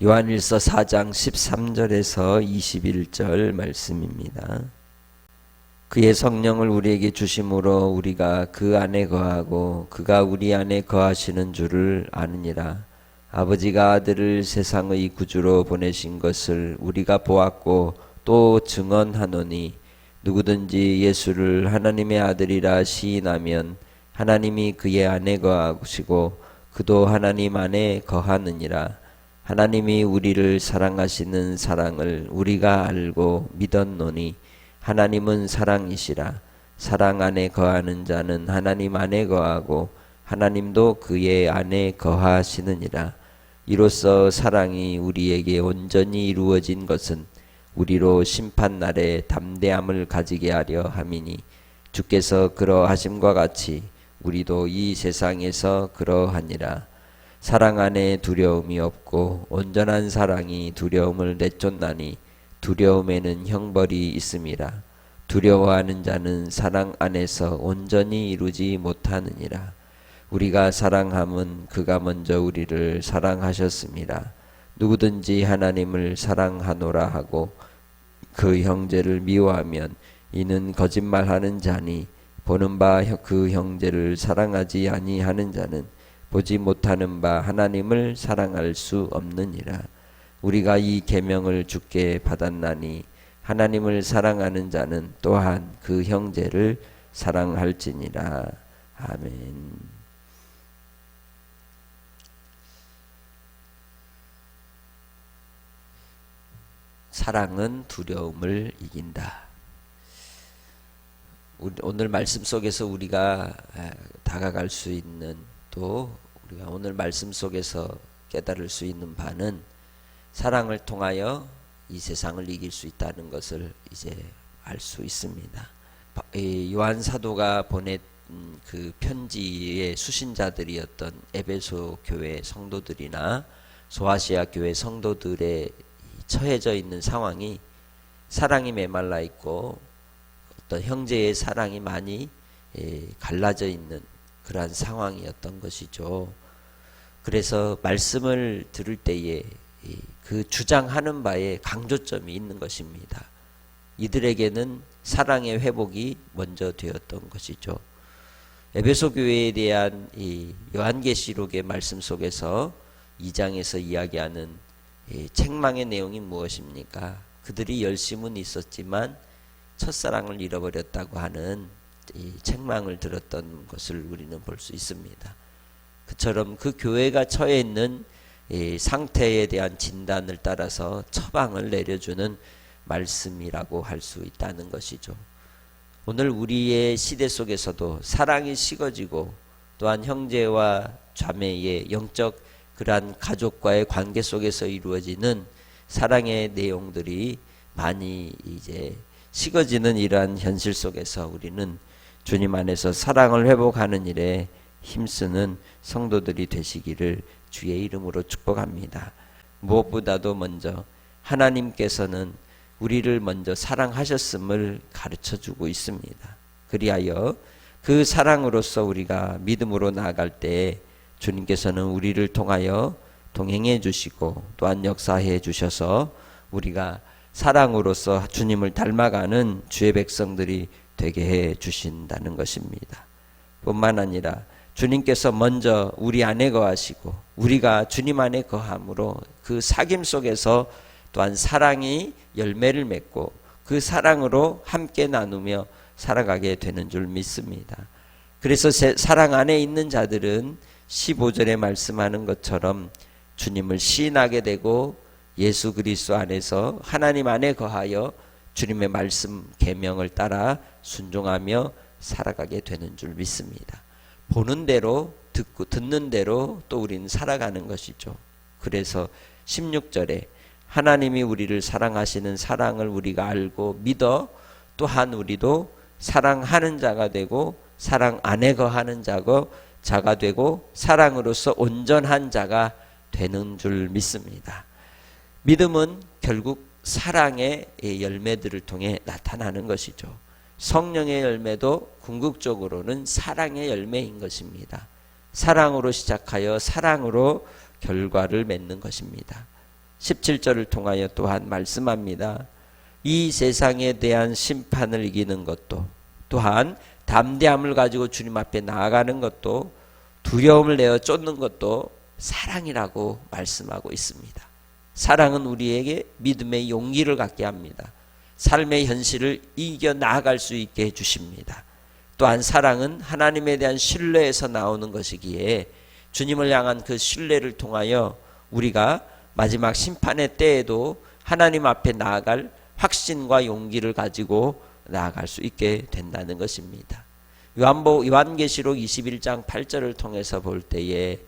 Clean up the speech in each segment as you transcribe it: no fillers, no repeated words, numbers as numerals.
요한일서 4장 13절에서 21절 말씀입니다. 그의 성령을 우리에게 주심으로 우리가 그 안에 거하고 그가 우리 안에 거하시는 줄을 아느니라. 아버지가 아들을 세상의 구주로 보내신 것을 우리가 보았고 또 증언하노니 누구든지 예수를 하나님의 아들이라 시인하면 하나님이 그의 안에 거하시고 그도 하나님 안에 거하느니라. 하나님이 우리를 사랑하시는 사랑을 우리가 알고 믿었노니 하나님은 사랑이시라. 사랑 안에 거하는 자는 하나님 안에 거하고 하나님도 그의 안에 거하시느니라. 이로써 사랑이 우리에게 온전히 이루어진 것은 우리로 심판날에 담대함을 가지게 하려 함이니 주께서 그러하심과 같이 우리도 이 세상에서 그러하니라. 사랑 안에 두려움이 없고 온전한 사랑이 두려움을 내쫓나니 두려움에는 형벌이 있음이라. 두려워하는 자는 사랑 안에서 온전히 이루지 못하느니라. 우리가 사랑함은 그가 먼저 우리를 사랑하셨습니다. 누구든지 하나님을 사랑하노라 하고 그 형제를 미워하면 이는 거짓말하는 자니 보는 바 그 형제를 사랑하지 아니하는 자는 보지 못하는 바 하나님을 사랑할 수 없느니라. 우리가 이 계명을 주께 받았나니 하나님을 사랑하는 자는 또한 그 형제를 사랑할지니라. 아멘. 사랑은 두려움을 이긴다. 오늘 말씀 속에서 우리가 다가갈 수 있는, 또 우리가 오늘 말씀 속에서 깨달을 수 있는 바는 사랑을 통하여 이 세상을 이길 수 있다는 것을 이제 알 수 있습니다. 요한 사도가 보낸 그 편지의 수신자들이었던 에베소 교회 성도들이나 소아시아 교회 성도들의 처해져 있는 상황이 사랑이 메말라 있고 어떤 형제의 사랑이 많이 갈라져 있는 그러한 상황이었던 것이죠. 그래서 말씀을 들을 때에 그 주장하는 바에 강조점이 있는 것입니다. 이들에게는 사랑의 회복이 먼저 되었던 것이죠. 에베소 교회에 대한 이 요한계시록의 말씀 속에서 2장에서 이야기하는 책망의 내용이 무엇입니까? 그들이 열심은 있었지만 첫사랑을 잃어버렸다고 하는 이 책망을 들었던 것을 우리는 볼 수 있습니다. 그처럼 그 교회가 처해 있는 이 상태에 대한 진단을 따라서 처방을 내려주는 말씀이라고 할 수 있다는 것이죠. 오늘 우리의 시대 속에서도 사랑이 식어지고 또한 형제와 자매의 영적 그러한 가족과의 관계 속에서 이루어지는 사랑의 내용들이 많이 이제 식어지는 이러한 현실 속에서 우리는 주님 안에서 사랑을 회복하는 일에 힘쓰는 성도들이 되시기를 주의 이름으로 축복합니다. 무엇보다도 먼저 하나님께서는 우리를 먼저 사랑하셨음을 가르쳐주고 있습니다. 그리하여 그 사랑으로서 우리가 믿음으로 나아갈 때 주님께서는 우리를 통하여 동행해 주시고 또한 역사해 주셔서 우리가 사랑으로서 주님을 닮아가는 주의 백성들이 되게 해 주신다는 것입니다. 뿐만 아니라 주님께서 먼저 우리 안에 거하시고 우리가 주님 안에 거함으로 그 사귐 속에서 또한 사랑이 열매를 맺고 그 사랑으로 함께 나누며 살아가게 되는 줄 믿습니다. 그래서 사랑 안에 있는 자들은 15절에 말씀하는 것처럼 주님을 시인하게 되고 예수 그리스도 안에서 하나님 안에 거하여 주님의 말씀 계명을 따라 순종하며 살아가게 되는 줄 믿습니다. 보는 대로 듣는 대로 또 우리는 살아가는 것이죠. 그래서 16절에 하나님이 우리를 사랑하시는 사랑을 우리가 알고 믿어 또한 우리도 사랑하는 자가 되고 사랑 안에 거하는 자가 되고 사랑으로서 온전한 자가 되는 줄 믿습니다. 믿음은 결국 사랑의 열매들을 통해 나타나는 것이죠. 성령의 열매도 궁극적으로는 사랑의 열매인 것입니다. 사랑으로 시작하여 사랑으로 결과를 맺는 것입니다. 17절을 통하여 또한 말씀합니다. 이 세상에 대한 심판을 이기는 것도, 또한 담대함을 가지고 주님 앞에 나아가는 것도, 두려움을 내어 쫓는 것도 사랑이라고 말씀하고 있습니다. 사랑은 우리에게 믿음의 용기를 갖게 합니다. 삶의 현실을 이겨 나아갈 수 있게 해주십니다. 또한 사랑은 하나님에 대한 신뢰에서 나오는 것이기에 주님을 향한 그 신뢰를 통하여 우리가 마지막 심판의 때에도 하나님 앞에 나아갈 확신과 용기를 가지고 나아갈 수 있게 된다는 것입니다. 요한계시록 21장 8절을 통해서 볼 때에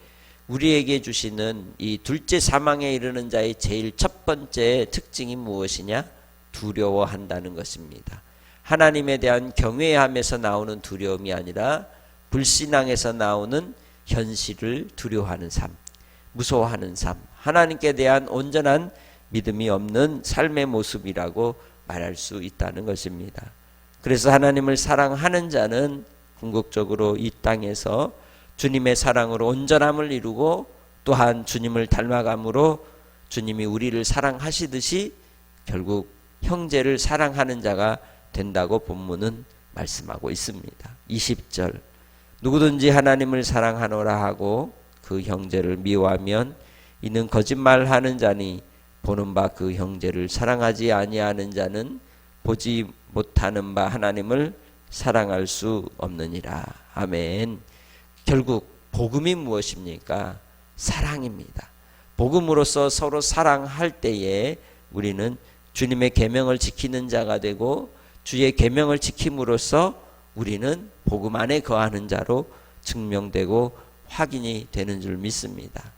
우리에게 주시는 이 둘째 사망에 이르는 자의 제일 첫 번째 특징이 무엇이냐? 두려워한다는 것입니다. 하나님에 대한 경외함에서 나오는 두려움이 아니라 불신앙에서 나오는 현실을 두려워하는 삶, 무서워하는 삶, 하나님께 대한 온전한 믿음이 없는 삶의 모습이라고 말할 수 있다는 것입니다. 그래서 하나님을 사랑하는 자는 궁극적으로 이 땅에서 주님의 사랑으로 온전함을 이루고 또한 주님을 닮아감으로 주님이 우리를 사랑하시듯이 결국 형제를 사랑하는 자가 된다고 본문은 말씀하고 있습니다. 20절 누구든지 하나님을 사랑하노라 하고 그 형제를 미워하면 이는 거짓말하는 자니 보는 바 그 형제를 사랑하지 아니하는 자는 보지 못하는 바 하나님을 사랑할 수 없느니라. 아멘. 결국 복음이 무엇입니까? 사랑입니다. 복음으로서 서로 사랑할 때에 우리는 주님의 계명을 지키는 자가 되고 주의 계명을 지킴으로써 우리는 복음 안에 거하는 자로 증명되고 확인이 되는 줄 믿습니다.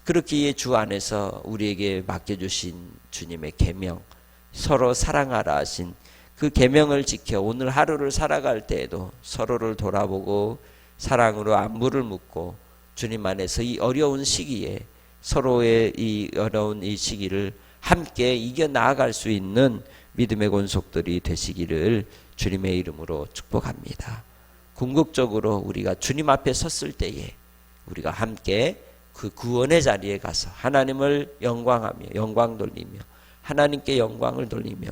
그렇기에 주 안에서 우리에게 맡겨주신 주님의 계명, 서로 사랑하라 하신 그 계명을 지켜 오늘 하루를 살아갈 때에도 서로를 돌아보고 사랑으로 안부를 묻고 주님 안에서 이 어려운 시기에 서로의 이 어려운 이 시기를 함께 이겨 나아갈 수 있는 믿음의 권속들이 되시기를 주님의 이름으로 축복합니다. 궁극적으로 우리가 주님 앞에 섰을 때에 우리가 함께 그 구원의 자리에 가서 하나님을 영광하며 영광 돌리며 하나님께 영광을 돌리며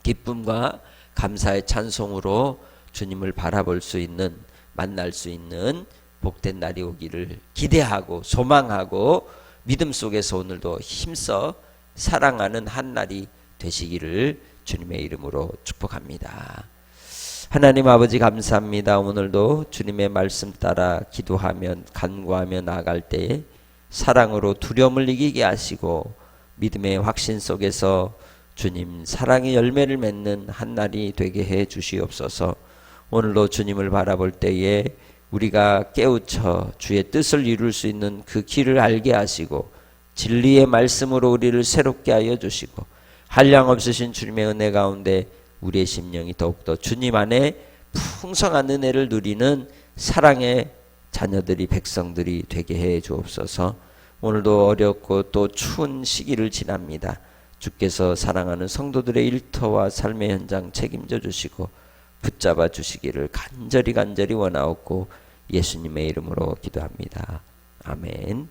기쁨과 감사의 찬송으로 주님을 바라볼 수 있는 만날 수 있는 복된 날이 오기를 기대하고 소망하고 믿음 속에서 오늘도 힘써 사랑하는 한 날이 되시기를 주님의 이름으로 축복합니다. 하나님 아버지 감사합니다. 오늘도 주님의 말씀 따라 기도하며 간구하며 나아갈 때에 사랑으로 두려움을 이기게 하시고 믿음의 확신 속에서 주님 사랑의 열매를 맺는 한 날이 되게 해 주시옵소서. 오늘도 주님을 바라볼 때에 우리가 깨우쳐 주의 뜻을 이룰 수 있는 그 길을 알게 하시고 진리의 말씀으로 우리를 새롭게 하여 주시고 한량없으신 주님의 은혜 가운데 우리의 심령이 더욱더 주님 안에 풍성한 은혜를 누리는 사랑의 자녀들이 백성들이 되게 해 주옵소서. 오늘도 어렵고 또 추운 시기를 지납니다. 주께서 사랑하는 성도들의 일터와 삶의 현장 책임져 주시고 붙잡아 주시기를 간절히 원하옵고 예수님의 이름으로 기도합니다. 아멘.